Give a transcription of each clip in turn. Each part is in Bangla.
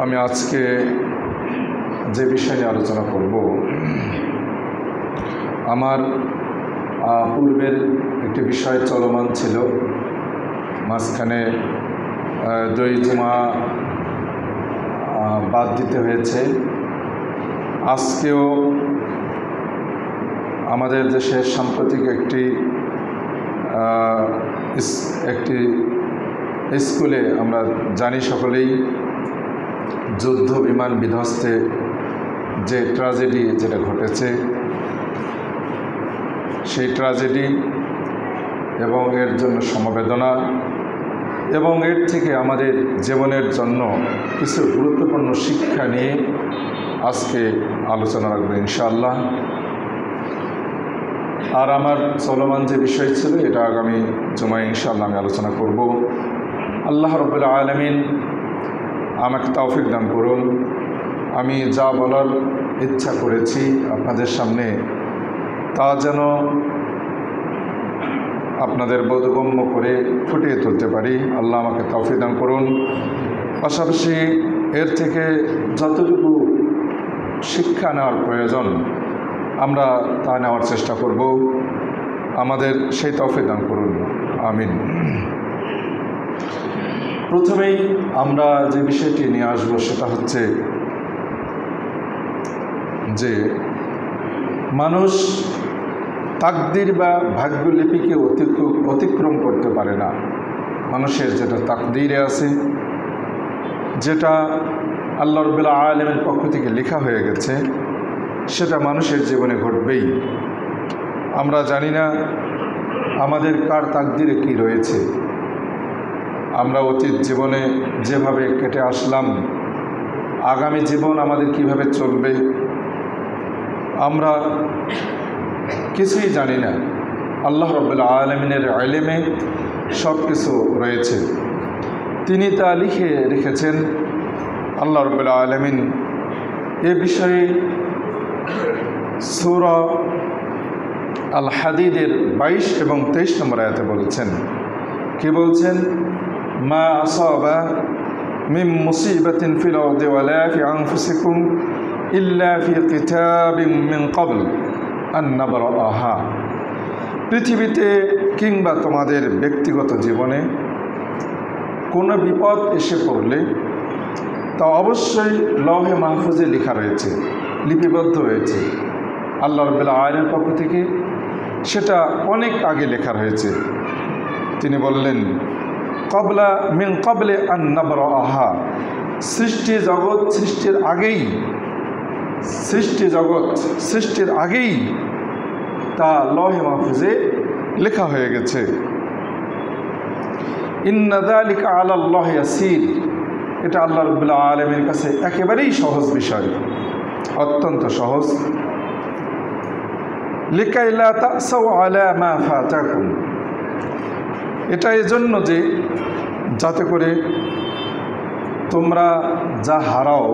আমি আজকে যে বিষয় নিয়ে আলোচনা করব, আমার পূর্বের একটি বিষয় চলমান ছিল, মাঝখানে 2 জুমা বাদ দিতে হয়েছে। আজকেও আমাদের দেশের সাম্প্রতিক একটি স্কুলে আমরা জানি সকলেই, যুদ্ধ বিমান বিধ্বস্তে যে ট্র্যাজেডি যেটা ঘটেছে, সেই ট্র্যাজেডি এবং এর জন্য সমবেদনা এবং এর থেকে আমাদের জীবনের জন্য কিছু গুরুত্বপূর্ণ শিক্ষা নিয়ে আজকে আলোচনা রাখবো ইনশাআল্লাহ। আর আমার চলমান যে বিষয় ছিল, এটা আগামী জুমায় ইনশাআল্লাহ আমি আলোচনা করব। আল্লাহ রাব্বুল আলামিন আমাকে তৌফিক দান করুন। আমি যা বলার ইচ্ছা করেছি আপনাদের সামনে, তা যেন আপনাদের বোধগম্য করে ফুটিয়ে তুলতে পারি। আল্লাহ আমাকে তৌফিক দান করুন। পাশাপাশি এর থেকে যতটুকু শিক্ষা নেওয়ার প্রয়োজন আমরা তা নেওয়ার চেষ্টা করব। আমাদের সেই তৌফিক দান করুন, আমিন। প্রথমেই আমরা যে বিষয়টি নিয়ে আসবো সেটা হচ্ছে যে মানুষ তাকদির বা ভাগ্যলিপিকে অতিক্রম করতে পারে না। মানুষের যেটা তাকদিরে আছে, যেটা আল্লাহ রাব্বুল আলামিনের পক্ষ থেকে লেখা হয়ে গেছে, সেটা মানুষের জীবনে ঘটবেই। আমরা জানি না আমাদের কার তাকদিরে কি রয়েছে। আমরা অতীত জীবনে যেভাবে কেটে আসলাম, আগামী জীবন আমাদের কিভাবে চলবে আমরা কিছুই জানি না। আল্লাহ রাব্বুল আলামিনের ইলমে সব কিছু রয়েছে, তিনি তা লিখে রেখেছেন। আল্লাহ রাব্বুল আলামিন এ বিষয়ে সূরা আল হাদিদের 22 এবং 23 নম্বর আয়াতে বলেছেন। কি বলছেন? মা আসাবা মিন মুসিবাতিন ফিল আরদি ওয়ালা ফি আনফুসিকুম ইল্লা ফি কিতাবিন মিন ক্বাবল আন নাবরাহা। পৃথিবীতে কিংবা তোমাদের ব্যক্তিগত জীবনে কোনো বিপদ এসে পড়লে তা অবশ্যই লৌহে মাহফুজে লেখা রয়েছে, লিপিবদ্ধ রয়েছে আল্লাহ রাব্বুল আলামিনের পক্ষ থেকে। সেটা অনেক আগে লেখা রয়েছে। তিনি বললেন ক্বাবলা মিন ক্বাবলি আন নাবরাহা, সৃষ্টি জগৎ সৃষ্টির আগেই তা লৌহে মাহফুজে লেখা হয়ে গেছে। ইন্না যালিকা আলাল্লাহি ইয়াসীর, এটা আল্লাহ রাব্বুল আলামিনের কাছে একেবারেই সহজ বিষয়, অত্যন্ত সহজ। লিকাই লা তাসাউ আলা মা ফাতাকুম, এটা এজন্য যে যাতে করে তোমরা যা হারাও,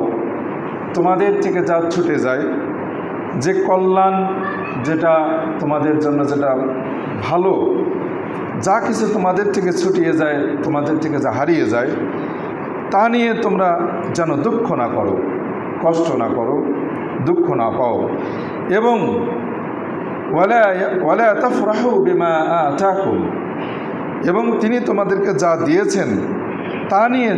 তোমাদের থেকে যা ছুটে যায়, যে কল্যাণ যেটা তোমাদের জন্য যেটা ভালো, যা কিছু তোমাদের থেকে ছুটিয়ে যায়, তোমাদের থেকে যা হারিয়ে যায়, তা নিয়ে তোমরা যেন দুঃখ না করো, কষ্ট না করো, দুঃখ না পাও। এবং ওয়ালা তাফরাহু বিমা আতাকুম, এবং তিনি তোমাদেরকে যা দিয়েছেন তা নিয়ে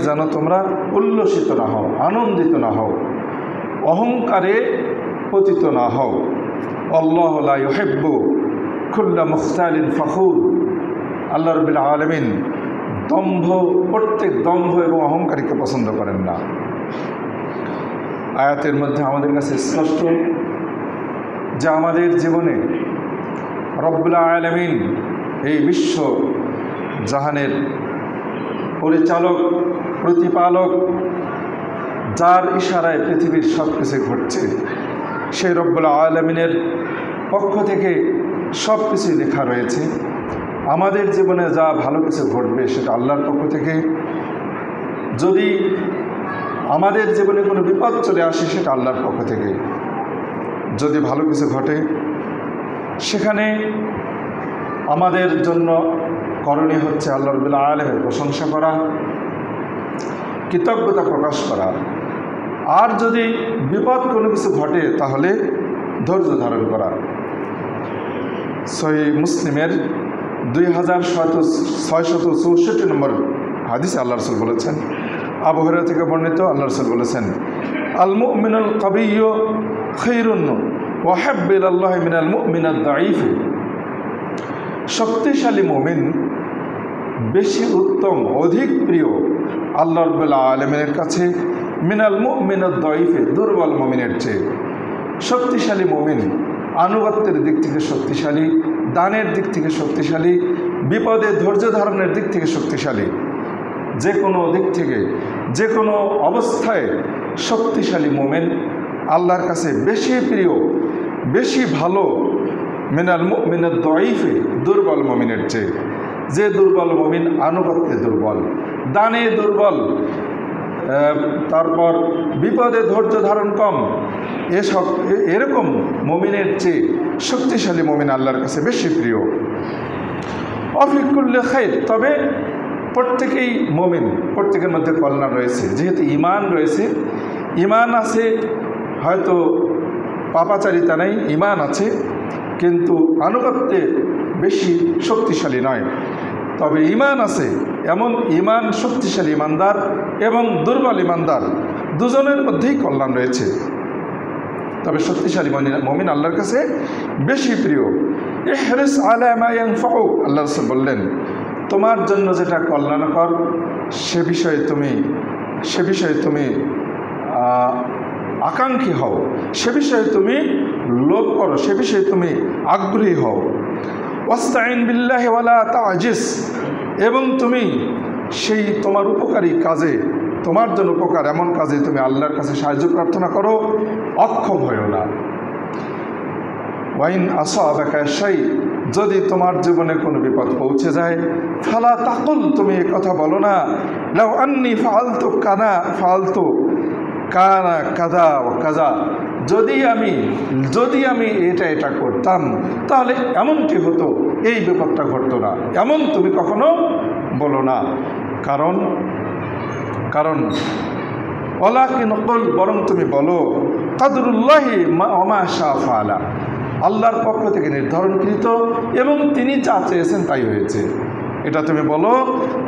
যেন তোমরা উল্লসিত না হও, আনন্দিত না হও, অহংকারে পতিত না হও। আল্লাহু লা ইউহিব্বু কুল্লা মুখতালিন ফখুর, আল্লাহ রাব্বুল আলামিন প্রত্যেক দম্ভ এবং অহংকারীকে পছন্দ করেন না। আয়াতের মধ্যে আমাদের কাছে স্পষ্ট যে আমাদের জীবনে রব্বুল আলামিন এই বিশ্ব জাহানের পরিচালক, প্রতিপালক, যার ইশারায় পৃথিবীর সব কিছু ঘটছে, সেই রব্বুল আলামিনের পক্ষ থেকে সব কিছুই লেখা রয়েছে। আমাদের জীবনে যা ভালো কিছু ঘটবে সেটা আল্লাহর পক্ষ থেকে। যদি আমাদের জীবনে কোনো বিপদ চলে আসে সেটা আল্লাহর পক্ষ থেকে। যদি ভালো কিছু ঘটে সেখানে আমাদের জন্য করণীয় হচ্ছে আল্লাহ রাব্বুল আলামিনের প্রশংসা করা কৃতজ্ঞতা প্রকাশ করা। আর যদি বিপদ কোনো কিছু ঘটে তাহলে ধৈর্য ধারণ করা। সহিহ মুসলিমের 2664 নম্বর হাদিসে আল্লাহ রাসূল বলেছেন, আবু হুরায়রা থেকে বর্ণিত, আল্লাহ রাসূল বলেছেন, আল মুমিনুল কাবিয়্যু খায়রুন ওয়া হাব্বা ইলাল্লাহি মিনাল মুমিনিদ দাঈফ। শক্তিশালী মুমিন বেশি উত্তম, অধিক প্রিয় আল্লাহ রাব্বুল আলামিনের কাছে মিনাল মুমিনিদ দাঈফ, দুর্বল মুমিনের চেয়ে। শক্তিশালী মুমিন আনুগত্যের দিক থেকে শক্তিশালী, দানের দিক থেকে শক্তিশালী, বিপদে ধৈর্য ধারণের দিক থেকে শক্তিশালী, যে কোনো দিক থেকে যে কোনো অবস্থায় শক্তিশালী মুমিন আল্লাহর কাছে বেশি প্রিয়, বেশি ভালো মিনাল মুমিনিদ দাঈফ, দুর্বল মুমিনের চেয়ে। যে দুর্বল মুমিন আনুগত্যে দুর্বল, দানে দুর্বল, তারপর বিপদে ধৈর্য ধারণ কম, এরকম মুমিনের চেয়ে শক্তিশালী মুমিন আল্লাহর কাছে বেশি প্রিয়। অফি কুল্লি খাইর, তবে প্রত্যেকেই মুমিন, প্রত্যেকের মধ্যে কল্যাণ রয়েছে। যেহেতু ঈমান রয়েছে, ঈমান আছে, হয়তো পাপাচারিতা নেই, ঈমান আছে, কিন্তু আনুগত্যে বেশি শক্তিশালী নয়। তবে ঈমান আছে, এমন ঈমান শক্তিশালী ঈমানদার এবং দুর্বল ঈমানদার দুজনের মধ্যেই কল্যাণ রয়েছে। তবে শক্তিশালী মুমিন আল্লাহর কাছে বেশি প্রিয়। ইহরিস আলা মা ইয়ানফাউক, আল্লাহ রাসূল বললেন, তোমার জন্য যেটা কল্যাণকর সে বিষয়ে তুমি আকাঙ্ক্ষী হও, সে বিষয়ে তুমি লোভ করো, সে বিষয়ে তুমি আগ্রহী হও। ওয়াস্তাইন বিল্লাহি ওয়ালা তাজিস, এবং তুমি সেই তোমার উপকারী কাজে, তোমার জন্য উপকার এমন কাজে তুমি আল্লাহর কাছে সাহায্য প্রার্থনা করো, অক্ষম হয়েও না। ওয়াইন আসাবাকা শাই, যদি তোমার জীবনে কোনো বিপদ পৌঁছে যায়, ফালা তাকুল, তুমি এই কথা বলো না, লাউ আন্নি ফাআলতু কানা কাযা ওয়া কাযা, যদি আমি এটা করতাম তাহলে এমনটি হতো, এই বিপদটা ঘটতো না, এমন তুমি কখনো বলো না। কারণ ওয়ালাকিন কুল, বরং তুমি বলো, কাদরুল্লাহি ওয়া মা শাআ ফাআলা, আল্লাহর পক্ষ থেকে নির্ধারণকৃত এবং তিনি যা চেয়েছেন তাই হয়েছে, এটা তুমি বলো।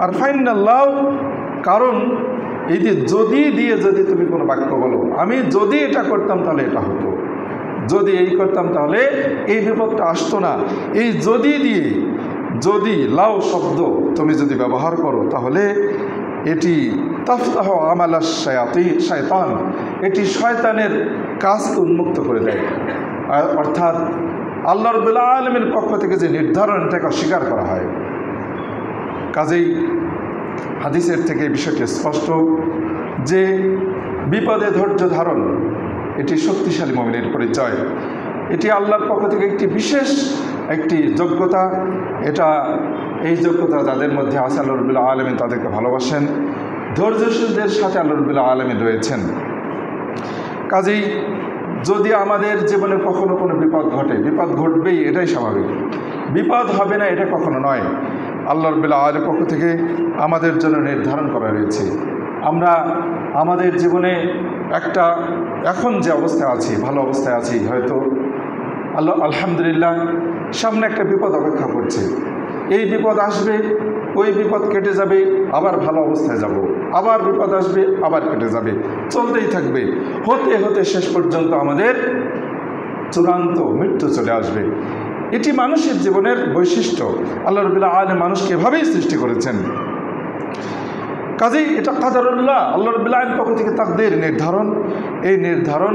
আর ফাইনাল্লাহ, কারণ এই যে যদি তুমি কোনো বাক্য বলো, আমি যদি এটা করতাম তাহলে এটা হতো, যদি এই করতাম তাহলে এই বিপদটা আসতো না, এই যদি লাউ শব্দ তুমি যদি ব্যবহার করো তাহলে এটি তাফতাহ আমালাশ শায়তান, এটি শয়তানের কাজকে উন্মুক্ত করে দেয়। অর্থাৎ আল্লাহ রাব্বুল আলামিনের পক্ষ থেকে যে নির্ধারণ, এটাকে অস্বীকার করা হয়। কাজেই হাদিসের থেকে বিষয়টি স্পষ্ট যে বিপদে ধৈর্য ধারণ এটি শক্তিশালী মুমিনের পরিচয়। এটি আল্লাহর পক্ষ থেকে একটি বিশেষ যোগ্যতা। এই যোগ্যতা যাদের মধ্যে আছে, আল্লাহ রাব্বুল আলামিন তাদেরকে ভালোবাসেন। ধৈর্যশীলদের সাথে আল্লাহ রাব্বুল আলামিন রয়েছেন। কাজেই যদি আমাদের জীবনে কখনো কোনো বিপদ ঘটে, বিপদ ঘটবেই, এটাই স্বাভাবিক, বিপদ হবে না এটা কখনো নয়। আল্লাহ রাব্বুল আলামিনের পক্ষ থেকে আমাদের জন্য নির্ধারণ করা রয়েছে। আমরা আমাদের জীবনে এখন যে অবস্থায় আছি, ভালো অবস্থায় আছি, হয়তো আলহামদুলিল্লাহ সামনে একটা বিপদ অপেক্ষা করছে, এই বিপদ আসবে, ওই বিপদ কেটে যাবে, আবার ভালো অবস্থায় যাব, আবার বিপদ আসবে, আবার কেটে যাবে, চলতেই থাকবে, হতে হতে শেষ পর্যন্ত আমাদের চূড়ান্ত মৃত্যু চলে আসবে। এটি মানুষের জীবনের বৈশিষ্ট্য। আল্লাহ রাব্বুল আলামিন মানুষকে এভাবেই সৃষ্টি করেছেন। কাজেই এটা কাদারুল্লাহ, আল্লাহ রাব্বুল আলামিনের পক্ষ থেকে তাকদীর, নির্ধারণ। এই নির্ধারণ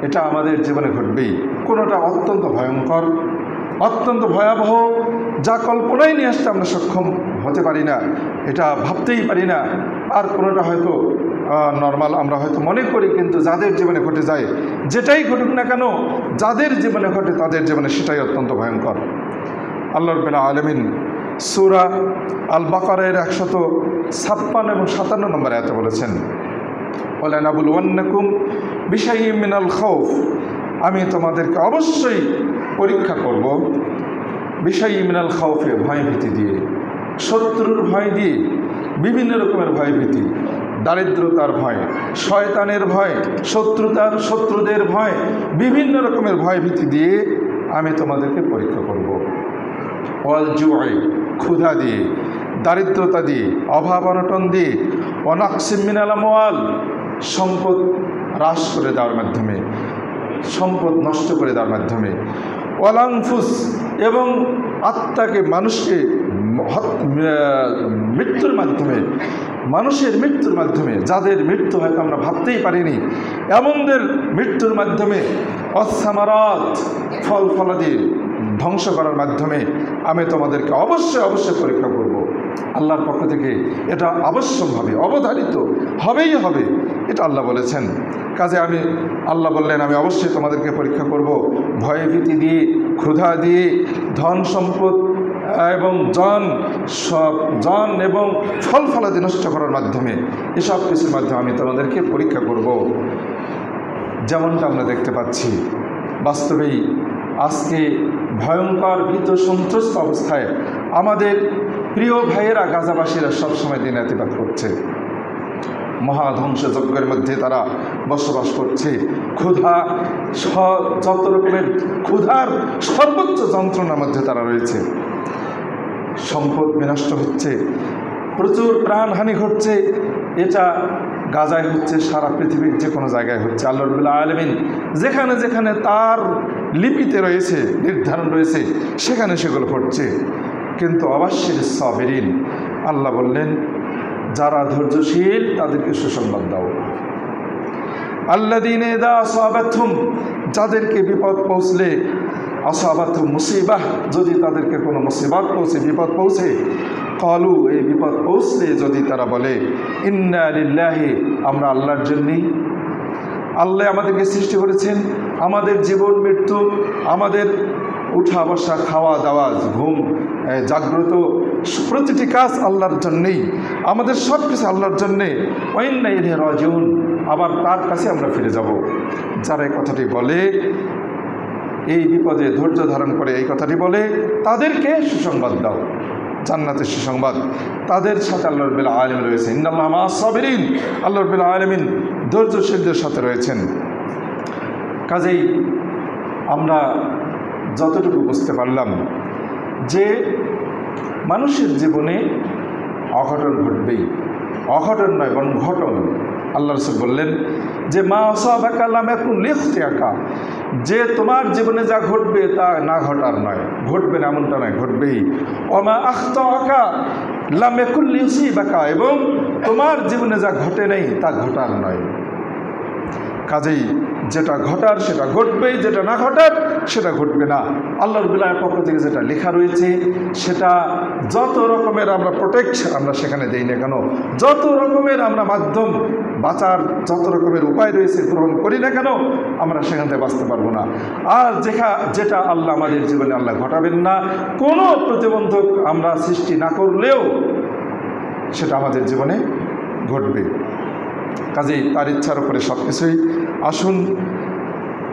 এটা আমাদের জীবনে ঘটবেই। কোনোটা অত্যন্ত ভয়ঙ্কর, অত্যন্ত ভয়াবহ, যা কল্পনায় নিয়ে আসতে আমরা সক্ষম হতে পারি না, এটা ভাবতেই পারি না। আর কোনোটা হয়তো নর্মাল, আমরা হয়তো মনে করি, কিন্তু যাদের জীবনে ঘটে যায়, যেটাই ঘটুক না কেন, যাদের জীবনে ঘটে তাদের জীবনে সেটাই অত্যন্ত ভয়ঙ্কর। আল্লাহ রাব্বুল আলামিন সূরা আল বাকারার 156 এবং 57 নম্বর আয়াতে বলেছেন, ওয়ালা নাবলুওয়ান্নাকুম বিশাইইম মিনাল খাউফ, আমি তোমাদেরকে অবশ্যই পরীক্ষা করব, বিশাইইম মিনাল খাউফে, ভয় ভীতি দিয়ে, শত্রুর ভয় দিয়ে, বিভিন্ন রকমের ভয় ভীতি, দারিদ্রতার ভয়, শয়তানের ভয়, শত্রুদের ভয়, বিভিন্ন রকমের ভয় ভীতি দিয়ে আমি তোমাদেরকে পরীক্ষা করব। ওয়াল জুই, ক্ষুধা দিয়ে, দারিদ্রতা দিয়ে, অভাব অনটন দিয়ে, অনাকসিম মিনাল আমওয়াল, সম্পদ হ্রাস করে দেওয়ার মাধ্যমে, সম্পদ নষ্ট করে দেওয়ার মাধ্যমে, ওয়াল আনফুস, এবং আত্মাকে মানুষকে মৃত্যুর মাধ্যমে, মানুষের মৃত্যুর মাধ্যমে, যাদের মৃত্যু হয়তো আমরা ভাবতেই পারিনি, এমনদের মৃত্যুর মাধ্যমে, অসামারাত, ফল ফলাদি ধ্বংস করার মাধ্যমে আমি তোমাদেরকে অবশ্যই পরীক্ষা করব। আল্লাহর পক্ষ থেকে এটা আবশ্যকভাবে অবধারিত হবেই হবে, এটা আল্লাহ বলেছেন। কাজে আল্লাহ বললেন আমি অবশ্যই তোমাদেরকে পরীক্ষা করব, ভয় ভীতি দিয়ে, ক্ষুধা দিয়ে, ধন সম্পদ এবং জন এবং ফল ফলাদি নষ্ট করার মাধ্যমে, এসব কিছুর মাধ্যমে আমি তোমাদেরকে পরীক্ষা করব। যেমনটা আমরা দেখতে পাচ্ছি, বাস্তবেই আজকে ভয়ঙ্কর ভীত সন্ত্রস্ত অবস্থায় আমাদের প্রিয় ভাইয়েরা গাজাবাসীরা সবসময় দিন রাতিপাত করছে, মহাধ্বংসযজ্ঞের মধ্যে তারা বসবাস করছে। যত রকমের ক্ষুধার সর্বোচ্চ যন্ত্রণার মধ্যে তারা রয়েছে। সম্পদ বিনষ্ট হচ্ছে, প্রচুর প্রাণহানি ঘটছে। এটা গাজায় হচ্ছে, সারা পৃথিবীর যে কোনো জায়গায় হচ্ছে। আল্লাহ রাব্বুল আলামিন যেখানে যেখানে তার লিপিতে রয়েছে, নির্ধারণ রয়েছে, সেখানে সেগুলো ঘটছে। কিন্তু অবশ্যই সাবিরিন, আল্লাহ বললেন যারা ধৈর্যশীল তাদেরকে সুসংবাদ দাও। আল্লাযীনা ইযা আসাবাতহুম, যাদেরকে বিপদ পৌঁছলে, আসাবাতহুম মুসিবাহ, যদি তাদেরকে কোনো মুসিবত পৌঁছে, বিপদ পৌঁছে, ক্বালু, এই বিপদ পৌঁছলে যদি তারা বলে ইন্না লিল্লাহি, আমরা আল্লাহর জন্যই, আল্লাহ আমাদেরকে সৃষ্টি করেছেন, আমাদের জীবন মৃত্যু, আমাদের উঠা বসা, খাওয়া দাওয়া, ঘুম, জাগ্রত, প্রতিটি কাজ আল্লাহর জন্যেই, আমাদের সব কিছু আল্লাহর জন্যে, ওয়া ইন্না ইলাইহি রাজিউন, আবার তার কাছে আমরা ফিরে যাব। যারা এই কথাটি বলে, এই বিপদে ধৈর্য ধারণ করে এই কথাটি বলে, তাদেরকে সুসংবাদ দাও, জান্নাতের সুসংবাদ। তাদের সাথে আল্লাহ রাব্বুল আলামিন রয়েছে। ইন্নাল্লাহা মা'আস সাবিরিন, আল্লাহ রাব্বুল আলামিন ধৈর্যশীলদের সাথে রয়েছেন। কাজেই আমরা যতটুকু বুঝতে পারলাম যে মানুষের জীবনে অঘটন ঘটবেই, অঘটন নয় বরং ঘটন। আল্লাহ রাসূল বললেন যে মা আসাবাকা লাম ইয়াকুন লিয়াখতিআকা, যে তোমার জীবনে যা ঘটবে তা না ঘটার নয়, ঘটবে না এমনটা নয়, ঘটবেই। ওমা আখতাআকা লাম ইয়াকুন লিউসিবাকা, এবং তোমার জীবনে যা ঘটে নেই তা ঘটার নয়। কাজেই যেটা ঘটার সেটা ঘটবেই, যেটা না ঘটার সেটা ঘটবে না। আল্লাহ রাব্বুল আলামিনের পক্ষ থেকে যেটা লেখা রয়েছে সেটা যত রকমের আমরা প্রোটেকশন আমরা সেখানে দেই না কেন, যত রকমের আমরা মাধ্যম বাঁচার যত রকমের উপায় রয়েছে গ্রহণ করি না কেন, আমরা সেখান থেকে বাঁচতে পারবো না। আর যেটা আল্লাহ আমাদের জীবনে আল্লাহ ঘটাবেন না, কোনো প্রতিবন্ধক আমরা সৃষ্টি না করলেও সেটা আমাদের জীবনে ঘটবে। কাজেই তার ইচ্ছার উপরে সব কিছুই। আসুন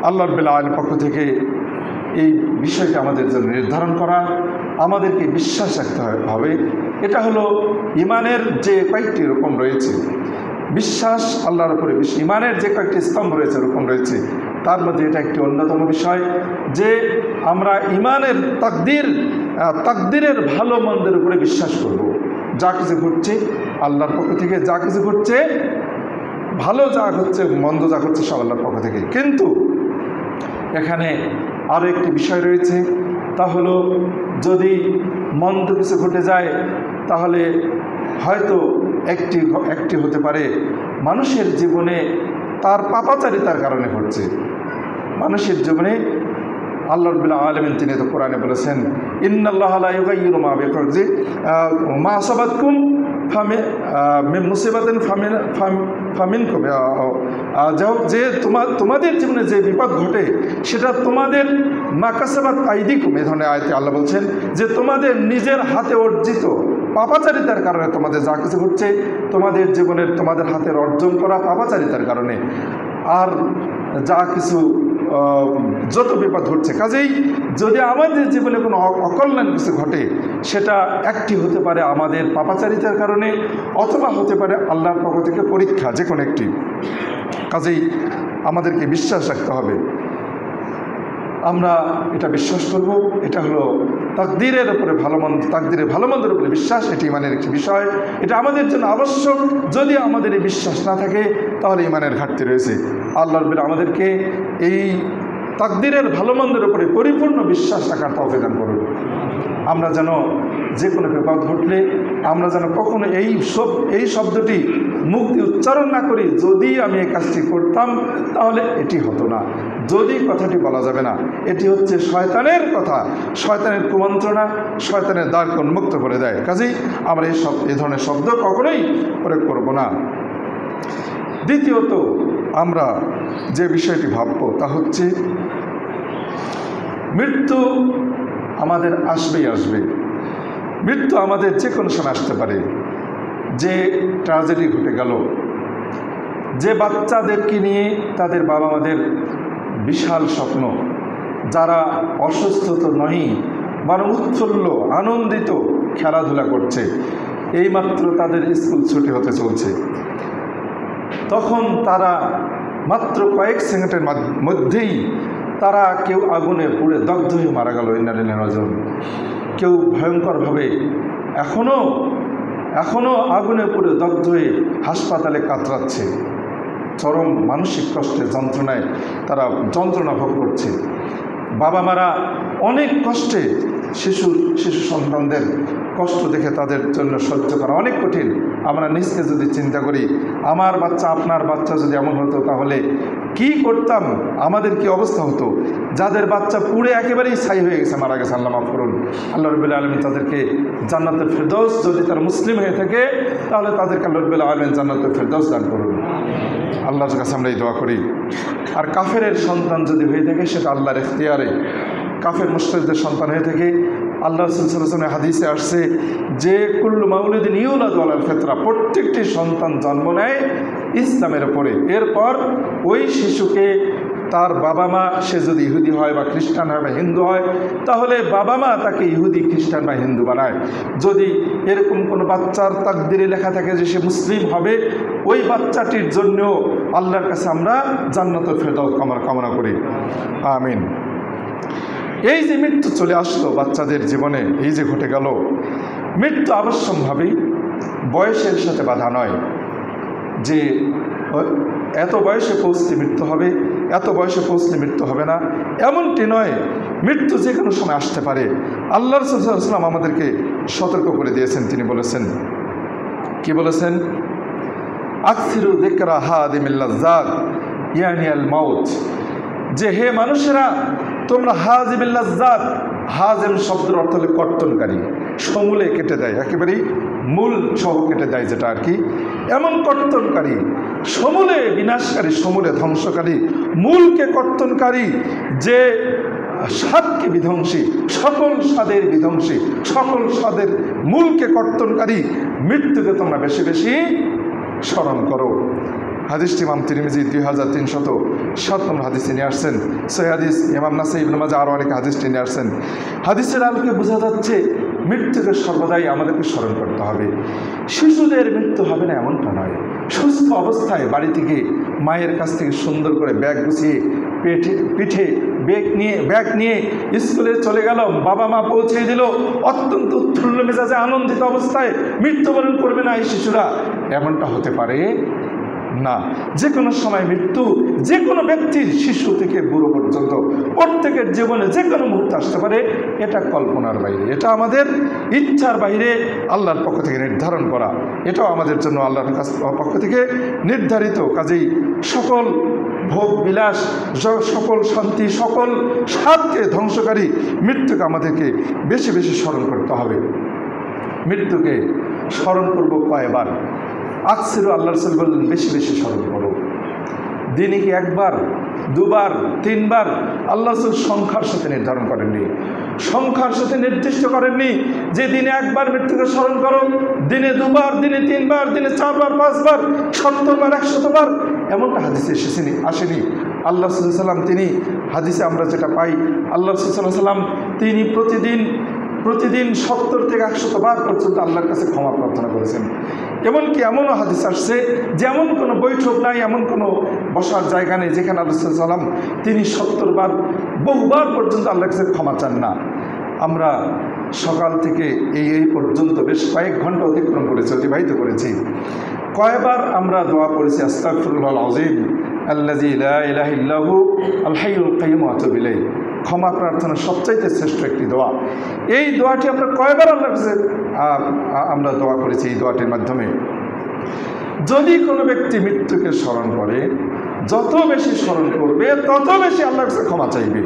আল্লাহ রাব্বুল আলামিনের পক্ষ থেকে এই বিষয়টি আমাদের জন্য নির্ধারণ করা, আমাদেরকে বিশ্বাস রাখতে হবে। এটা হলো ইমানের যে কয়েকটি রকম রয়েছে, বিশ্বাস আল্লাহর উপরে, ইমানের যে কয়েকটি স্তম্ভ রয়েছে, রকম রয়েছে, তার মধ্যে এটা একটি অন্যতম বিষয় যে আমরা ইমানের তাকদীরের ভালো মন্দের উপরে বিশ্বাস করব। যা কিছু ঘটছে আল্লাহর পক্ষ থেকে, যা কিছু ঘটছে, ভালো যা হচ্ছে মন্দ যা হচ্ছে সব আল্লাহর পক্ষ থেকে। কিন্তু এখানে আরও একটি বিষয় রয়েছে, তা হলো যদি মন্দ কিছু ঘটে যায় তাহলে হয়তো একটি হতে পারে মানুষের জীবনে তার পাপাচারিতার কারণে ঘটছে। মানুষের জীবনে আল্লাহ রাব্বুল আলামিন তিনি তো কোরআনে বলেছেন ইন্নাল্লাহা লা ইউগাইয়িরু মা বিকওমিন মা আসাবাতকুম মিন মুসিবাতিন ফামিনকুম, যে তোমাদের জীবনে যে বিপদ ঘটে সেটা তোমাদের মা কাসাবাত আইদিকুম, এই ধরনের আয়াতে আল্লাহ বলছেন যে তোমাদের নিজের হাতে অর্জিত পাপাচারিতার কারণে তোমাদের যা কিছু ঘটছে, তোমাদের জীবনের তোমাদের হাতের অর্জন করা পাপাচারিতার কারণে। আর যা কিছু যত বিপদ ঘটছে। কাজেই যদি আমাদের জীবনে কোনো অকল্যাণ কিছু ঘটে, সেটা একটি হতে পারে আমাদের পাপাচারিতার কারণে, অথবা হতে পারে আল্লাহর পক্ষ থেকে পরীক্ষা, যে কোনো একটি। কাজেই আমাদেরকে বিশ্বাস রাখতে হবে, আমরা এটা বিশ্বাস করব, এটা হলো তাকদীরের উপরে ভালো মন্দ, তাকদীরের ভালো মন্দের উপরে বিশ্বাস, এটি ইমানের একটি বিষয়, এটা আমাদের জন্য আবশ্যক। যদি আমাদের এই বিশ্বাস না থাকে তাহলে ইমানের ঘাটতি রয়েছে। আল্লাহ রাব্বুল আমাদেরকে এই তাকদীরের ভালো মন্দের উপরে পরিপূর্ণ বিশ্বাস রাখার তৌফিক দান করুন। আমরা যেন যে কোনো বিপদ ঘটলে আমরা যেন কখনো এই শব্দটি মুখ দিয়ে উচ্চারণ না করি, যদি আমি এই কাজটি করতাম তাহলে এটি হতো না, যদি কথাটি বলা যাবে না। এটি হচ্ছে শয়তানের কথা, শয়তানের কুমন্ত্রণা, শয়তানের দ্বারকে উন্মুক্ত করে দেয়। কাজেই আমরা এই ধরনের শব্দ কখনোই প্রয়োগ করব না। দ্বিতীয়ত আমরা যে বিষয়টি ভাবব তা হচ্ছে মৃত্যু আমাদের আসবেই আসবে। মৃত্যু আমাদের যে কোনো সময় আসতে পারে। যে ট্র্যাজেডি ঘটে গেল, যে বাচ্চাদেরকে নিয়ে তাদের বাবা মাদের বিশাল স্বপ্ন, যারা অসুস্থ তো নয় বরং উৎফুল্ল আনন্দিত খেলাধুলা করছে, এইমাত্র তাদের স্কুল ছুটি হতে চলছে, তখন তারা মাত্র কয়েক সেকেন্ডের মধ্যেই তারা কেউ আগুনে পুড়ে দগ্ধ হয়ে মারা গেল। কেউ ভয়ঙ্করভাবে এখনও আগুনে পুড়ে দগ্ধ হয়ে হাসপাতালে কাতরাচ্ছে, চরম মানসিক কষ্টের যন্ত্রণায় তারা যন্ত্রণা ভোগ করছে। বাবা মারা অনেক কষ্টে শিশু সন্তানদের কষ্ট দেখে তাদের জন্য সহ্য করা অনেক কঠিন। আমরা নিজকে যদি চিন্তা করি, আমার বাচ্চা আপনার বাচ্চা যদি এমন হতো তাহলে কি করতাম, আমাদের কি অবস্থা হতো। যাদের বাচ্চা পুড়ে একেবারেই ছাই হয়ে গেছে, মারা গেছে, আল্লাহ মাফ করুন, আল্লাহ রাব্বুল আলামিন তাদেরকে জান্নাতুল ফেরদৌস, যদি তারা মুসলিম হয়ে থাকে তাহলে তাদেরকে আল্লাহ রাব্বুল আলামিন জান্নাতুল ফেরদৌস দান করুন। আল্লাহর কাছে আমরা এই দোয়া করি। আর কাফেরের সন্তান যদি হয়ে থাকে সেটা আল্লাহর ইখতিয়ারে, কাফের মুশরিকদের সন্তান হয়ে থাকে, আল্লাহ রাসূল সাল্লাল্লাহু আলাইহি ওয়াসাল্লামের হাদিসে আসছে যে কুল্লু মাউলুদিন ইউলাদু আলাল ফিতরা, প্রত্যেকটি সন্তান জন্ম নেয় ইসলামের উপরে। এরপর ওই শিশুকে তার বাবা মা, সে যদি ইহুদি হয় বা খ্রিস্টান হয় বা হিন্দু হয়, তাহলে বাবা মা তাকে ইহুদি, খ্রিস্টান বা হিন্দু বানায়। যদি এরকম কোনো বাচ্চার তাকদিরে লেখা থাকে যে সে মুসলিম হবে, ওই বাচ্চাটির জন্যও আল্লাহর কাছে আমরা জান্নাতুল ফেরদৌস কামনা করি। আমিন। এই যে মৃত্যু চলে আসলো বাচ্চাদের জীবনে, এই যে ঘটে গেল, মৃত্যু আবশ্যকভাবেই বয়সের সাথে বাধা নয় যে এত বয়সে পৌঁছলে মৃত্যু হবে, এত বয়সে পৌঁছলে মৃত্যু হবে না, এমনটি নয়। মৃত্যু যে কোনো সময় আসতে পারে। আল্লাহ রাসূল সাল্লাল্লাহু আলাইহি ওয়াসাল্লাম আমাদেরকে সতর্ক করে দিয়েছেন। তিনি বলেছেন, কি বলেছেন? আকসিরু যিকরা হাদিমিল লাজ্জাত ইয়ানি আল মাউত, যে হে মানুষেরা তোমরা হাজিমিল লাজ্জাত, হাজিম শব্দের অর্থ হলো কর্তনকারী, সমূলে কেটে দেয়, একেবারেই মূল সহ কেটে দেয় যেটা আর কি, এমন কর্তনকারী, সমূলে বিনাশকারী, সমূলে ধ্বংসকারী, মূলকে কর্তনকারী, যে স্বাদকে বিধ্বংসী, সকল স্বাদের বিধ্বংসী, সকল স্বাদের মূলকে কর্তনকারী মৃত্যুকে তোমরা বেশি বেশি স্মরণ করো। হাদিসটি ইমাম তিরমিজি 2307 নম্বর হাদিসে নিয়ে আসছেন। সেই হাদিস ইমাম নাসাই, ইবনে মাজাহ আরও অনেক হাদিসটি নিয়ে আসছেন। হাদিসের আলোকে বোঝা যাচ্ছে মৃত্যুকে সর্বদাই আমাদেরকে স্মরণ করতে হবে। শিশুদের মৃত্যু হবে না এমনটা নয়। সুস্থ অবস্থায় বাড়ি থেকে মায়ের কাছ থেকে সুন্দর করে ব্যাগ গুছিয়ে পিঠে ব্যাগ নিয়ে স্কুলে চলে গেল, বাবা মা পৌঁছে দিল, অত্যন্ত উৎফুল্ল মেজাজে আনন্দিত অবস্থায় মৃত্যুবরণ করবে না এই শিশুরা, এমনটা হতে পারে না। যে কোনো সময় মৃত্যু যে কোনো ব্যক্তির, শিশু থেকে বুড়ো পর্যন্ত প্রত্যেকের জীবনে যে কোনো মুহূর্তে আসতে পারে। এটা কল্পনার বাইরে, এটা আমাদের ইচ্ছার বাইরে আল্লাহর পক্ষ থেকে নির্ধারণ করা, এটাও আমাদের জন্য আল্লাহর পক্ষ থেকে নির্ধারিত। কাজেই সকল ভোগ বিলাস, সকল শান্তি, সকল স্বাদকে ধ্বংসকারী মৃত্যুকে আমাদেরকে বেশি বেশি স্মরণ করতে হবে। মৃত্যুকে স্মরণ করব কয়বার? আকসিরু, আল্লাহ রাসূল বললেন বেশি বেশি স্মরণ করো। দিনে কি একবার, দুবার, তিনবার? আল্লাহ রাসূল সংখ্যার সাথে নির্ধারণ করেননি। সংখ্যার সাথে নির্দিষ্ট করেননি যে দিনে একবার মৃত্যুকে স্মরণ করো, দিনে দুবার, দিনে তিনবার, দিনে চারবার, পাঁচবার, 70 বার, 100 বার, এমনটা হাদিসে আসেনি। আল্লাহ সাল্লাম তিনি হাদিসে আমরা যেটা পাই, আল্লাহ সাল্লাম তিনি প্রতিদিন 70 থেকে 100 বার পর্যন্ত আল্লাহর কাছে ক্ষমা প্রার্থনা করেছেন। এমনকি এমনও হাদিস আসছে যেমন কোনো বৈঠক নাই, এমন কোনো বসার জায়গা নেই যেখানে আল্লাহ সাল্লাম তিনি 70 বার, বহুবার পর্যন্ত আল্লাহর কাছে ক্ষমা চান না। আমরা সকাল থেকে এই পর্যন্ত বেশ কয়েক ঘন্টা অতিবাহিত করেছি। কয়বার আমরা দোয়া করেছি আস্তাগফিরুল্লাহল আযীম আল্লাযী লা ইলাহা ইল্লাহু আল হাইয়ুল কাইয়্যুম ওয়া আতুবু ইলাইহি। ক্ষমা প্রার্থনা সবচাইতে শ্রেষ্ঠ একটি দোয়া। এই দোয়াটি আমরা কয়বার আল্লাহর কাছে আমরা দোয়া করেছি এই দোয়াটির মাধ্যমে। যদি কোনো ব্যক্তি মৃত্যুকে স্মরণ করে, যত বেশি স্মরণ করবে তত বেশি আল্লাহর কাছে ক্ষমা চাইবে।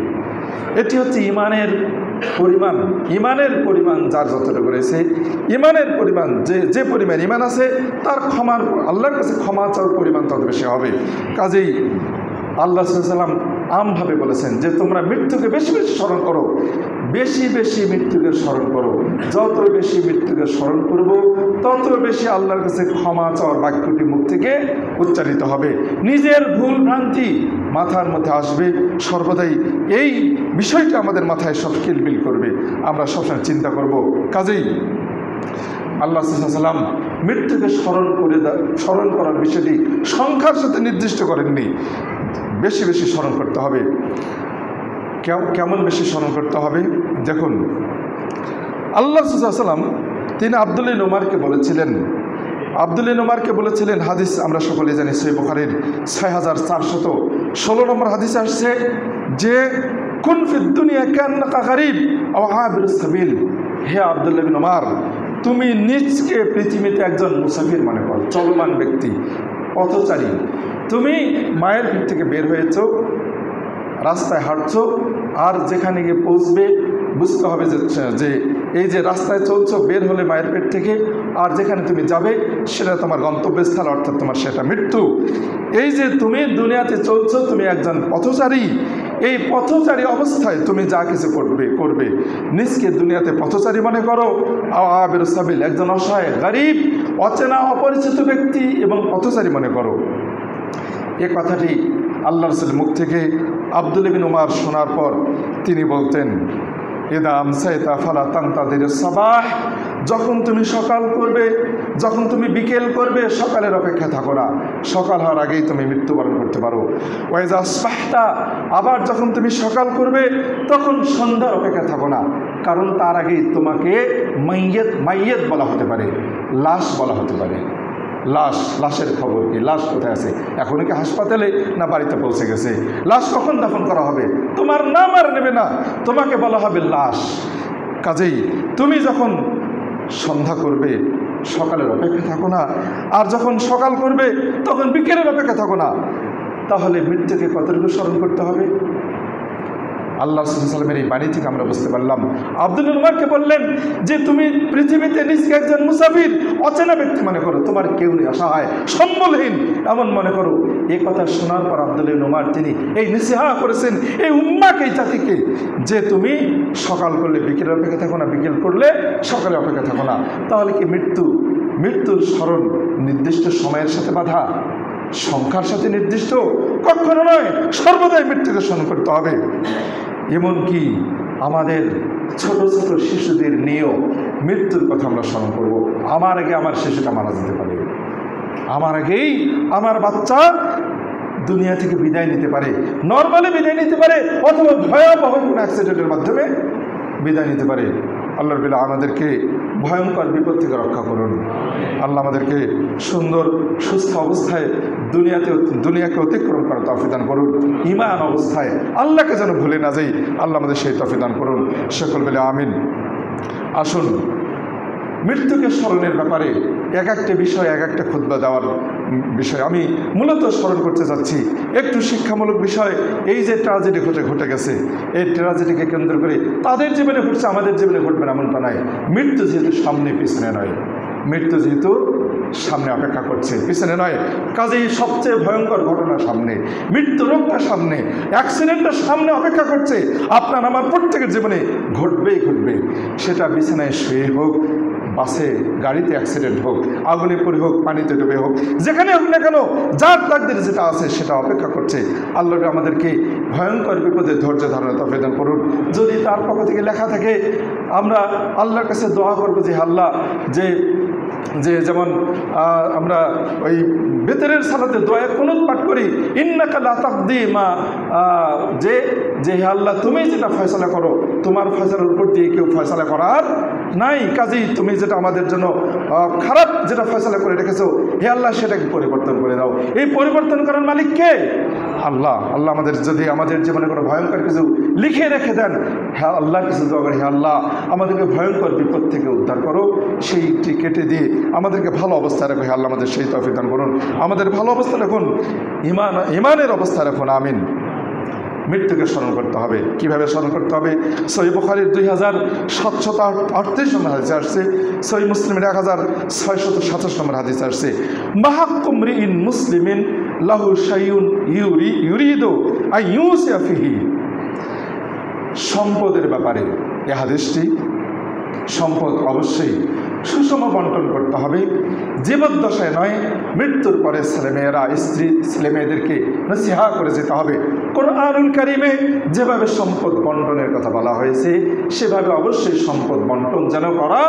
এটি হচ্ছে ইমানের পরিমাণ। ইমানের পরিমাণ যার যতটুকু রয়েছে, ইমানের পরিমাণ যে পরিমাণ ইমান আছে, তার আল্লাহর কাছে ক্ষমা চাওয়ার পরিমাণ তত বেশি হবে। কাজেই আল্লাহ সাল্লাম আমভাবে বলেছেন যে তোমরা মৃত্যুকে বেশি বেশি স্মরণ করো, বেশি বেশি মৃত্যুকে স্মরণ করো। যত বেশি মৃত্যুকে স্মরণ করব তত বেশি আল্লাহর কাছে ক্ষমা চাওয়ার বাক্যটি মুখ থেকে উচ্চারিত হবে। নিজের ভুল ভ্রান্তি মাথার মধ্যে আসবে সর্বদাই, এই বিষয়টা আমাদের মাথায় সব কিলবিল করবে, আমরা সবসময় চিন্তা করব। কাজেই আল্লাহ সাল্লাম মৃত্যুকে স্মরণ করার বিষয়টি সংখ্যার সাথে নির্দিষ্ট করেননি। বেশি বেশি স্মরণ করতে হবে। কেমন বেশি স্মরণ করতে হবে? দেখুন, আল্লাহ সাল্লাম তিনি আব্দুল্লাহ ইবনে উমরকে বলেছিলেন, হাদিস আমরা সকলে জানি সহিহ বুখারীর 6416 নম্বর হাদিসে আসছে যে কুন ফিদ দুনিয়া কান্নাকা গরীব আও আবিরুস সাবিল। হে আব্দুল্লাহ ইবনে উমর, তুমি নিজকে পৃথিবীতে একজন মুসাফির মনে করো, চলমান ব্যক্তি, পথচারী। তুমি মায়ের পেট থেকে বের হয়েছ, রাস্তায় হাঁটছো, আর যেখানে গিয়ে পৌঁছবে বুঝতে হবে যে এই যে রাস্তায় চলছো, বের হলে মায়ের পেট থেকে, আর যেখানে তুমি যাবে সেটা তোমার গন্তব্যস্থল, অর্থাৎ তোমার সেটা মৃত্যু। এই যে তুমি দুনিয়াতে চলছো, তুমি একজন পথচারী। এই পথচারী অবস্থায় তুমি যা কিছু করবে নিজকে দুনিয়াতে পথচারী মনে করো, আবিরুস সাবিল একজন অসহায়, গরিব, অচেনা, অপরিচিত ব্যক্তি এবং পথচারী মনে করো। এ কথাটি আল্লাহ রাসূলের মুখ থেকে আব্দুল্লাহ ইবনে উমর শোনার পর তিনি বলতেন, ইদা আমসাইতা ফালা তানতাদিরুস সাবাহ, যখন তুমি সকাল করবে, যখন তুমি বিকেল করবে, সকালের অপেক্ষা থাকো না, সকাল হওয়ার আগেই তুমি মৃত্যুবরণ করতে পারো। ওয়াইজা আসবাহতা, আবার যখন তুমি সকাল করবে তখন সন্ধ্যার অপেক্ষা থাকো না, কারণ তার আগেই তোমাকে মাইয়েত বলা হতে পারে, লাশ বলা হতে পারে। লাশের খবর কি? লাশ কোথায় আছে? এখন কি হাসপাতালে না বাড়িতে পৌঁছে গেছে? লাশ কখন দাফন করা হবে? তোমার নাম আর নেবে না, তোমাকে বলা হবে লাশ। কাজেই তুমি যখন সন্ধ্যা করবে সকালের অপেক্ষা থাকো না, আর যখন সকাল করবে তখন বিকেলের অপেক্ষা থাকো না। তাহলে মৃত্যুকে কতটুকু স্মরণ করতে হবে? আল্লাহ সাল্লামের এই বাণী থেকে আমরা বুঝতে পারলাম। আব্দুল্লাহ ইবনে উমরকে বললেন যে তুমি পৃথিবীতে নিজকে একজন মুসাফির, অচেনা ব্যক্তি মনে করো, তোমার কেউ নেই, অসহায়, সম্বলহীন এমন মনে করো। এই কথা শোনার পর আব্দুল্লাহ ইবনে উমর তিনি এই নসিহা করেছেন এই উম্মাকে, এই জাতিকে, যে তুমি সকাল করলে বিকেলের অপেক্ষা থাকো না, বিকেল করলে সকালে অপেক্ষা থাকো না। তাহলে কি মৃত্যুর স্মরণ নির্দিষ্ট সময়ের সাথে বাঁধা, সংখ্যার সাথে নির্দিষ্ট? কখনো নয়, সর্বদাই মৃত্যুকে স্মরণ করতে হবে। এমনকি আমাদের ছোট ছোট শিশুদের নিয়েও মৃত্যুর কথা আমরা স্মরণ করব। আমার আগে আমার শিশুটা মারা যেতে পারে, আমার আগেই আমার বাচ্চা দুনিয়া থেকে বিদায় নিতে পারে, নর্মালি বিদায় নিতে পারে, অথবা ভয়াবহ কোনো অ্যাক্সিডেন্টের মাধ্যমে বিদায় নিতে পারে। আল্লাহর বিলা আমাদেরকে ভয়ঙ্কর বিপদ থেকে রক্ষা করুন। আল্লাহ আমাদেরকে সুন্দর সুস্থ অবস্থায় দুনিয়াকে অতিক্রম করার তৌফিক দান করুন। ঈমান অবস্থায় আল্লাহকে যেন ভুলে না যাই, আল্লাহ আমাদের সেই তৌফিক দান করুন। সকল বলে আমিন। আসুন, মৃত্যুকে স্মরণের ব্যাপারে এক একটা বিষয়, এক একটা খুতবা দেওয়ার বিষয় আমি মূলত স্মরণ করতে যাচ্ছি। একটু শিক্ষামূলক বিষয়, এই যে ট্র্যাজেডি ঘটে গেছে, এই ট্র্যাজেডিকে কেন্দ্র করে তাদের জীবনে ঘটছে, আমাদের জীবনে ঘটবে এমনটা নয়। মৃত্যু যেহেতু সামনে পিছনে নয়, মৃত্যু যেহেতু সামনে অপেক্ষা করছে, পিছনে নয়। কাজেই সবচেয়ে ভয়ঙ্কর ঘটনা সামনে, মৃত্যু রোগটা সামনে, অ্যাক্সিডেন্টটা সামনে অপেক্ষা করছে। আপনার আমার প্রত্যেকের জীবনে ঘটবেই ঘটবে, সেটা বিছানায় শুয়ে হোক, বাসে গাড়িতে অ্যাক্সিডেন্ট হোক, আগুনে পড়ে হোক, পানিতে ডুবে হোক, যেখানে হোক না কেন, যার তাকদীর যেটা আছে সেটা অপেক্ষা করছে। আল্লাহ আমাদেরকে ভয়ঙ্কর বিপদে ধৈর্য ধারণের তৌফিক দান করুন। যদি তার পক্ষ থেকে লেখা থাকে, আমরা আল্লাহর কাছে দোয়া করবো যে আল্লাহ, যে যেমন আমরা ওই বেতরের সালাতে দোয়া কুনুত পাঠ করি, ইন্নাকা লা তাকদি মা, যে হে আল্লাহ, তুমি যেটা ফয়সালা করো, তোমার ফয়সালার উপর দিয়ে কেউ ফয়সালা করার নাই। কাজেই তুমি যেটা আমাদের জন্য খারাপ যেটা ফয়সালা করে রেখেছো, হে আল্লাহ সেটাকে পরিবর্তন করে দাও। এই পরিবর্তন করার মালিক কে? আল্লাহ। আল্লাহ আমাদের যদি আমাদের জীবনে কোনো ভয়ঙ্কর কিছু লিখে রেখে দেন, হ্যাঁ আল্লাহ কিছু দোয়া করে, হে আল্লাহ আমাদেরকে ভয়ঙ্কর বিপদ থেকে উদ্ধার করো, সেইটি কেটে দিয়ে আমাদেরকে ভালো অবস্থায় রাখো। হে আল্লাহ আমাদের সেই তৌফিক দান করুন, আমাদের ভালো অবস্থা রাখুন, ইমানের অবস্থা রাখুন, আমিন। মৃত্যুকে স্মরণ করতে হবে। কিভাবে স্মরণ করতে হবে? সহিহ বুখারীর 2738 নম্বর হাদিসে আসছে, সহিহ মুসলিমের 1627 নম্বর হাদিসে আসছে, মাহাক্কুমরিইন মুসলিমিন লাহু শাইউন ইউরিদু আইয়ুসিয়া ফিহি। সম্পদের ব্যাপারে এই হাদিসটি, সম্পদ অবশ্যই সুষম বন্টন করতে হবে, জীবদ্দশায় নয়, মৃত্যুর পরে ছেলেমেয়েরা, স্ত্রী ছেলেমেয়েদেরকে নসিহা করে যেতে হবে। কোরআনুল কারিমে যেভাবে সম্পদ বন্টনের কথা বলা হয়েছে, সেভাবে অবশ্যই সম্পদ বন্টন যেন করা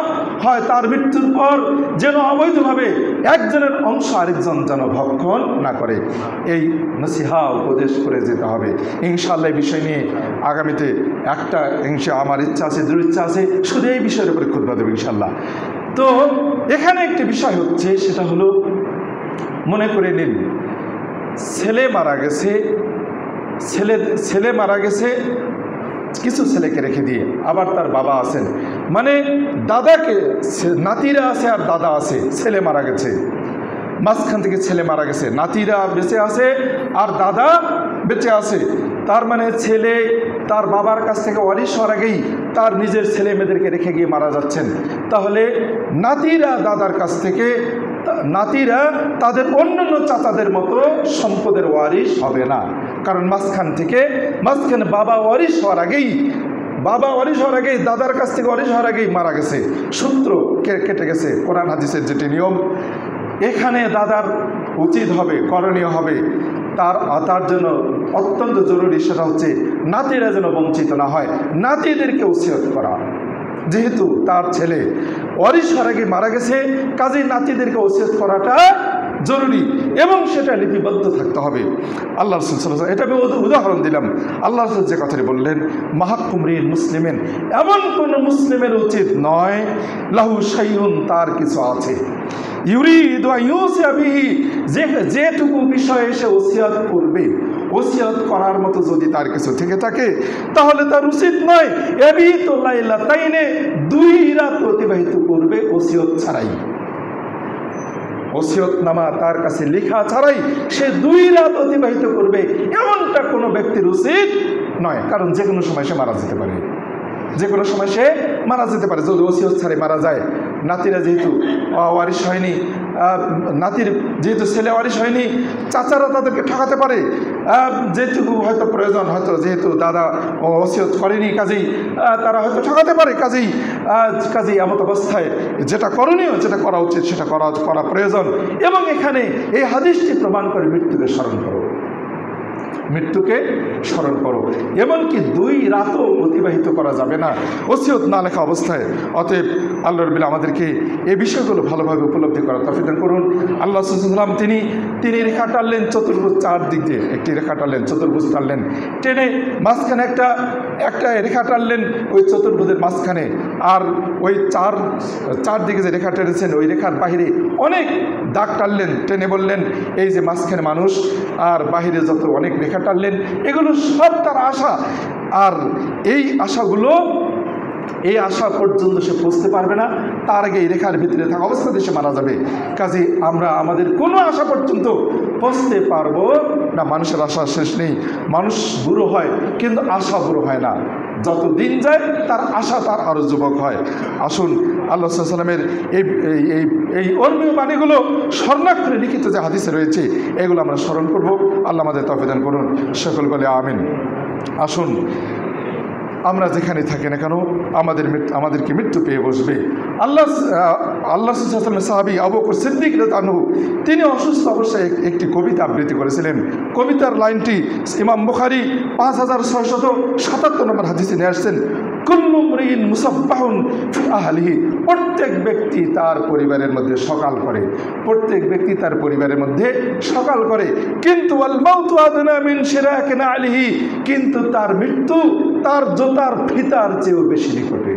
হয়। তার মৃত্যুর পর যেন অবৈধভাবে একজনের অংশ আরেকজন যেন ভক্ষণ না করে, এই নসিহা উপদেশ করে যেতে হবে। ইনশাআল্লাহ এই বিষয় নিয়ে আগামীতে একটা আমার ইচ্ছা আছে, দৃঢ় ইচ্ছা আছে, শুধু এই বিষয়ের উপরে খুতবা দেব ইনশাআল্লাহ। তো এখানে একটি বিষয় হচ্ছে, সেটা হলো, মনে করে নিন ছেলে মারা গেছে, কিছু ছেলেকে রেখে দিয়ে, আবার তার বাবা আছেন, মানে দাদাকে, নাতিরা আছে আর দাদা আছে, ছেলে মারা গেছে, মাঝখান থেকে ছেলে মারা গেছে, নাতিরা বেঁচে আছে আর দাদা বেঁচে আছে। তার মানে ছেলে তার বাবার কাছ থেকে ওয়ারিশ হওয়ার আগেই তার নিজের ছেলে মেয়েদেরকে রেখে গিয়ে মারা যাচ্ছেন। তাহলে নাতিরা দাদার কাছ থেকে, নাতিরা তাদের অন্যান্য চাচাদের মতো সম্পদের ওয়ারিশ হবে না, কারণ মাঝখানে বাবা ওয়ারিশ হওয়ার আগেই, দাদার কাছ থেকে ওয়ারিশ হওয়ার আগেই মারা গেছে, সূত্র কেটে গেছে। কোরআন হাদিসের যেটি নিয়ম, এখানে দাদার উচিত হবে, করণীয় হবে, তার জন্য অত্যন্ত জরুরি, সেটা হচ্ছে নাতিরা যেন বঞ্চিত না হয়, নাতিদেরকে ওসিয়ত করা। যেহেতু তার ছেলে ওয়ারিশ হওয়ার আগে মারা গেছে, কাজেই নাতিদেরকে ওসিয়ত করাটা জরুরি এবং সেটা লিপিবদ্ধ থাকতে হবে। আল্লাহ রাসূল সাল্লাল্লাহু আলাইহি ওয়াসাল্লাম, এটা আমি উদাহরণ দিলাম, আল্লাহ রাসূল যে কথাটি বললেন, মাহাক্কুমরিন মুসলিমিন, এমন কোন মুসলিমের উচিত নয়, লাহু শাইউন, তার কিছু আছে, ইউরিদু আইয়ুসিয়া বিহি, যেটুকু বিষয়ে সে ওসিয়ত করবে, ওসিয়ত করার মতো যদি তার কিছু থেকে থাকে, তাহলে তার উচিত নয় ইয়াবিতু লাইলাতাইনে, 2 রাত অতিবাহিত করবে ওসিয়ত ছাড়াই, ওসিয়তনামা তার কাছে লেখা ছাড়াই সে 2 রাত অতিবাহিত করবে, এমনটা কোনো ব্যক্তির উচিত নয়। কারণ যে কোনো সময় সে মারা যেতে পারে, যদি ওসিয়ত ছাড়াই মারা যায়। নাতিরা যেহেতু ওয়ারিশ হয়নি, নাতির যেহেতু ছেলে ওয়ারিশ হয়নি, চাচারা তাদেরকে ঠকাতে পারে, যেটুকু হয়তো প্রয়োজন, হয়তো যেহেতু দাদা ওসিয়ত করেনি, কাজেই তারা হয়তো ঠকাতে পারে। কাজেই এমত অবস্থায় যেটা করণীয়, যেটা করা উচিত, সেটা করা প্রয়োজন। এবং এখানে এই হাদিসটি প্রমাণ করে মৃত্যুকে স্মরণ করো, এমনকি 2 রাতও অতিবাহিত করা যাবে না ওসিয়ত না লেখা অবস্থায়। অতএব আল্লাহ রাব্বুল আমাদেরকে এই বিষয়গুলো ভালোভাবে উপলব্ধি করার তৌফিক দান করুন। আল্লাহ রাসূল সাল্লাল্লাহু আলাইহি ওয়াসাল্লাম তিনি রেখা টানলেন চতুর্ভুজ, 4 দিক দিয়ে একটি রেখা টানলেন, চতুর্ভুজ টানলেন, টেনে মাঝখানে একটা রেখা টানলেন ওই চতুর্ভুজের মাঝখানে, আর ওই চার দিকে যে রেখা টেনেছেন ওই রেখার বাহিরে অনেক দাগ টানলেন, টেনে বললেন এই যে মাঝখানে মানুষ, আর বাহিরে যত অনেক রেখা টানলেন, এগুলো সব তার আশা। আর এই আশা পর্যন্ত সে পৌঁছতে পারবে না, তার আগে এই রেখার ভিতরে থাকা অবস্থাতে সে মারা যাবে। কাজে আমরা আমাদের কোনো আশা পর্যন্ত পৌঁছতে পারবো না। মানুষের আশা শেষ নেই, মানুষ বুড়ো হয় কিন্তু আশা বুড়ো হয় না। যত দিন যায় তার আশা তার আরও যুবক হয়। আসুন আল্লাহ সাল্লামের এই ধর্মীয় বাণীগুলো স্বর্ণাক্ষরে লিখিত যে হাদিসে রয়েছে এগুলো আমরা স্মরণ করব। আল্লাহ আমাদের তৌফিক দান করুন, সকল বলে আমিন। আসুন আমরা যেখানে থাকি না কেন আমাদেরকে মৃত্যু পেয়ে বসবে। আল্লাহ সাহাবী আবু বকর সিদ্দিক রাদিয়াল্লাহু আনহু তিনি অসুস্থ অবস্থায় একটি কবিতা আবৃত্তি করেছিলেন। কবিতার লাইনটি ইমাম বুখারী 5677 নম্বর হাদিসে নিয়ে আসছেন, কুল্লু মরিইন মুসাব্বাহুন ফি আহলিহি, প্রত্যেক ব্যক্তি তার পরিবারের মধ্যে সকাল করে, প্রত্যেক ব্যক্তি তার পরিবারের মধ্যে সকাল করে, কিন্তু আল মাউতু আদনা মিন শিরাকিন আলিহি, কিন্তু তার মৃত্যু তার জোতার ফিতার চেয়েও বেশি নিকটে।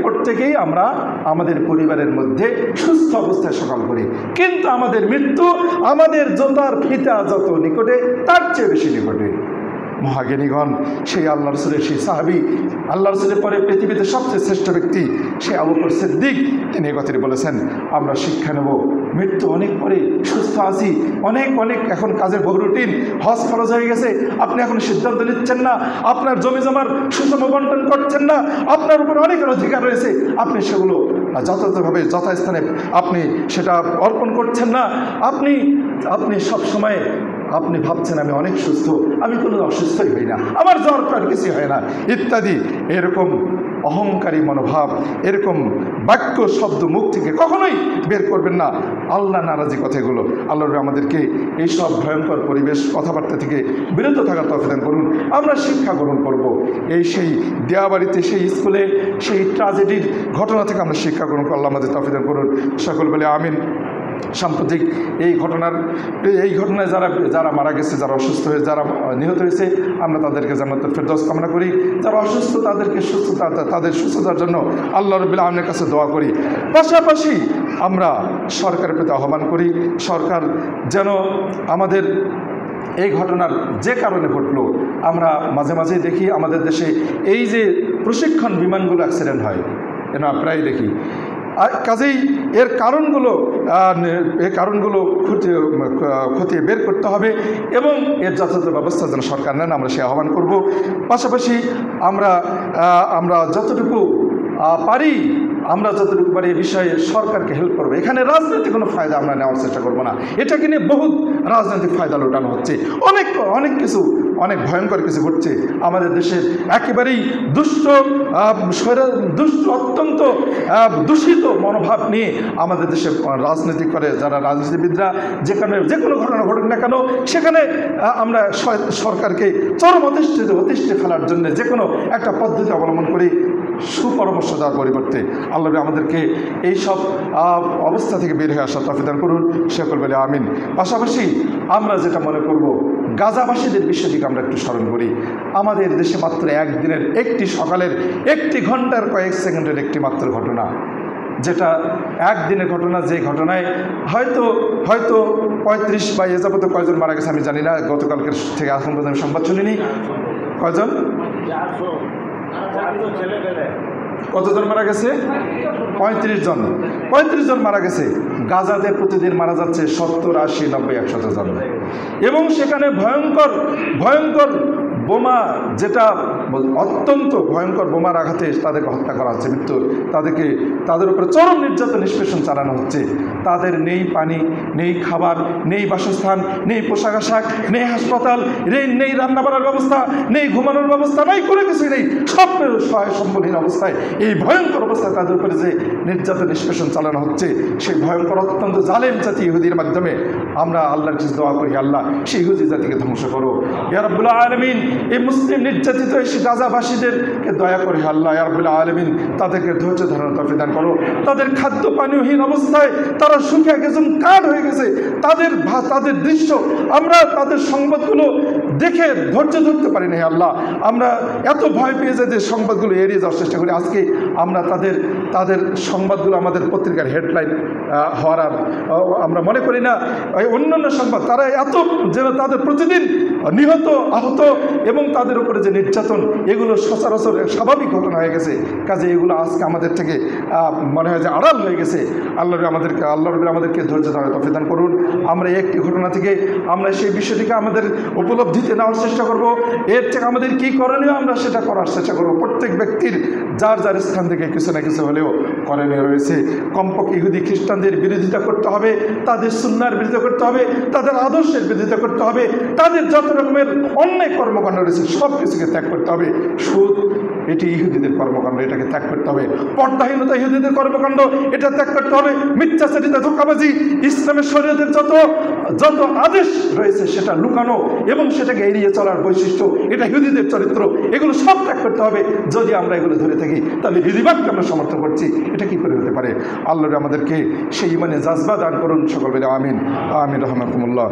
প্রত্যেকেই আমরা আমাদের পরিবারের মধ্যে সুস্থ অবস্থায় সকাল করি, কিন্তু আমাদের মৃত্যু আমাদের জোতার ফিতা যত নিকটে তার চেয়ে বেশি নিকটে। মহাজ্ঞানীগণ, সেই আল্লাহ রসুলের সেই সাহাবী, আল্লাহ রসুলের পরে পৃথিবীতে সবচেয়ে শ্রেষ্ঠ ব্যক্তি সেই আবু বকর সিদ্দিক, তিনি এই কথাটি বলেছেন। আমরা শিক্ষা নেব, মৃত্যু অনেক পরে, সুস্থ আছি, অনেক এখন কাজের ভোগ রুটিন, হজ ফরজ হয়ে গেছে, আপনি এখন সিদ্ধান্ত নিচ্ছেন না, আপনার জমি জমার সুষম বন্টন করছেন না, আপনার উপর অনেকের অধিকার রয়েছে, আপনি সেগুলো যথাযথভাবে যথাস্থানে আপনি সেটা অর্পণ করছেন না, আপনি সবসময় আপনি ভাবছেন আমি অনেক সুস্থ, আমি কোনো অসুস্থই হই না, আমার জ্বর আর কিছু হয় না ইত্যাদি, এরকম অহংকারী মনোভাব, এরকম বাক্য শব্দ মুখ থেকে কখনোই বের করবেন না। আল্লাহ নারাজি কথাগুলো, আল্লাহ আমাদেরকে এইসব ভয়ঙ্কর পরিবেশ কথাবার্তা থেকে বিরত থাকার তৌফিক দান করুন। আমরা শিক্ষা গ্রহণ করব, সেই দেয়াবাড়িতে, সেই স্কুলে, সেই ট্র্যাজেডির ঘটনা থেকে আমরা শিক্ষা গ্রহণ করব। আল্লাহ আমাদের তৌফিক দান করুন, সকল বলে আমিন। সাম্প্রতিক এই ঘটনায় যারা মারা গেছে, যারা অসুস্থ হয়ে, যারা নিহত হয়েছে, আমরা তাদেরকে জান্নাতুল ফেরদৌস কামনা করি। যারা অসুস্থ তাদের সুস্থতার জন্য আল্লাহ রাব্বুল আলামিনের কাছে দোয়া করি। পাশাপাশি আমরা সরকারের প্রতি আহ্বান করি, সরকার যেন আমাদের এই ঘটনার যে কারণে ঘটলো, আমরা মাঝে মাঝে দেখি আমাদের দেশে এই যে প্রশিক্ষণ বিমানগুলো অ্যাক্সিডেন্ট হয়, এটা প্রায় দেখি। কাজেই এর কারণগুলো খতিয়ে বের করতে হবে এবং এর যথাযথ ব্যবস্থা যেন সরকার নেন, আমরা সে আহ্বান করব। পাশাপাশি আমরা যতটুকু পারি এই বিষয়ে সরকারকে হেল্প করবো। এখানে রাজনৈতিক কোনো ফায়দা আমরা নেওয়ার চেষ্টা করবো না, এটাকে নিয়ে বহুত রাজনৈতিক ফায়দা লুটানো হচ্ছে, অনেক ভয়ঙ্কর কিছু ঘটছে আমাদের দেশের। একেবারেই দুষ্ট অত্যন্ত দূষিত মনোভাব নিয়ে আমাদের দেশে রাজনীতি করে যারা রাজনীতিবিদরা, যে কোনো ঘটনা ঘটুক না কেন সেখানে আমরা সরকারকে চরম অতিষ্ঠে ফেলার জন্য যে কোনো একটা পদ্ধতি অবলম্বন করি, সুপরামর্শ দেওয়ার পরিবর্তে। আল্লাহ আমাদেরকে এই সব অবস্থা থেকে বের হয়ে আসার তৌফিক দান করুন, সকল বলে আমিন। পাশাপাশি আমরা যেটা মনে করব, গাজাবাসীদের বিষয়টিকে আমরা একটু স্মরণ করি। আমাদের দেশে মাত্র একদিনের একটি সকালের 1 ঘন্টার কয়েক সেকেন্ডের একটি মাত্র ঘটনা, যেটা একদিনের ঘটনা, যে ঘটনায় হয়তো 35 বা এ যাবত কয়জন মারা গেছে আমি জানি না, গতকালকের থেকে এখন পর্যন্ত সংবাদ শুনিনি। কয়জন, কতজন মারা গেছে? 35 জন মারা গেছে। গাজাতে প্রতিদিন মারা যাচ্ছে 70, 80, 90, 100 জন, এবং সেখানে ভয়ঙ্কর বোমা, যেটা অত্যন্ত ভয়ঙ্কর বোমার আঘাতে তাদেরকে হত্যা করা হচ্ছে, তাদের উপরে চরম নির্যাতন নিষ্পেষণ চালানো হচ্ছে। তাদের নেই পানি, নেই খাবার, নেই বাসস্থান, নেই পোশাক আশাক, নেই হাসপাতাল, নেই রান্না বাড়ার ব্যবস্থা, নেই ঘুমানোর ব্যবস্থা, নেই কোনো কিছুই নেই, সব সহায় সম্বলহীন অবস্থায় এই ভয়ঙ্কর অবস্থায় তাদের উপরে যে নির্যাতন নিষ্পেষণ চালানো হচ্ছে, সেই ভয়ঙ্কর অত্যন্ত জালেম জাতি ইহুদির মাধ্যমে আমরা আল্লাহর কাছে দোয়া করি, আল্লাহ সেই ইহুদি জাতিকে ধ্বংস করো ইয়া রাব্বুল আলামিন। এই মুসলিম নির্যাতিত এই গাজাবাসীদেরকে দয়া করে আল্লাহ ইয়া রাব্বুল আলামিন তাদেরকে ধৈর্য ধারণের তৌফিক দান করো। তাদের খাদ্য পানীয়হীন অবস্থায় তারা শুকিয়ে গেছেন, কাঠ হয়ে গেছে, তাদের দৃশ্য আমরা তাদের সংবাদগুলো দেখে ধৈর্য ধরতে পারি না আল্লাহ। আমরা এত ভয় পেয়ে যাই যে সংবাদগুলো এড়িয়ে যাওয়ার চেষ্টা করি। আজকে আমরা তাদের সংবাদগুলো আমাদের পত্রিকার হেডলাইন হওয়ার আমরা মনে করি না। অন্যান্য সংবাদ তারা এত যেন তাদের প্রতিদিন নিহত, আহত এবং তাদের উপরে যে নির্যাতন, এগুলো সচরাচর স্বাভাবিক ঘটনা হয়ে গেছে। কাজে এগুলো আজকে আমাদের থেকে মনে হয় যে আড়াল হয়ে গেছে। আল্লাহ আমাদেরকে ধৈর্য ধরে তৌফিক দান করুন। আমরা একটি ঘটনা থেকে আমরা সেই বিষয়টিকে আমাদের উপলব্ধি জিতে নেওয়ার চেষ্টা করব। এর থেকে আমাদের কী করণীয় আমরা সেটা করার চেষ্টা করব। প্রত্যেক ব্যক্তির যার যার স্থান থেকে কিছু না কিছু হলেও করণীয় রয়েছে। কমপক্ষে ইহুদি খ্রিস্টানদের বিরোধিতা করতে হবে, তাদের সুন্নাহর বিরোধিতা করতে হবে, তাদের আদর্শের বিরোধিতা করতে হবে, তাদের যত রকমের অন্যায় কর্মকাণ্ড রয়েছে সব কিছুকে ত্যাগ করতে হবে। সুদ এটি ইহুদিদের কর্মকাণ্ড, এটাকে ত্যাগ করতে হবে। পর্দাহীনতা ইহুদিদের কর্মকাণ্ড, এটা ত্যাগ করতে হবে। মিথ্যাচারিতা, ধোঁকাবাজি, ইসলামের শরীয়তের যত আদেশ রয়েছে সেটা লুকানো এবং সেটাকে এড়িয়ে চলার বৈশিষ্ট্য, এটা ইহুদিদের চরিত্র, এগুলো সব ত্যাগ করতে হবে। যদি আমরা এগুলো ধরে থাকি তাহলে ইহুদিবাদকে আমরা সমর্থন করছি, এটা কি করে হতে পারে? আল্লাহ আমাদেরকে সেই ইমানে জাজবা দান করুন। সকল বলে আমিন, আমিন রহমাকুমুল্লাহ।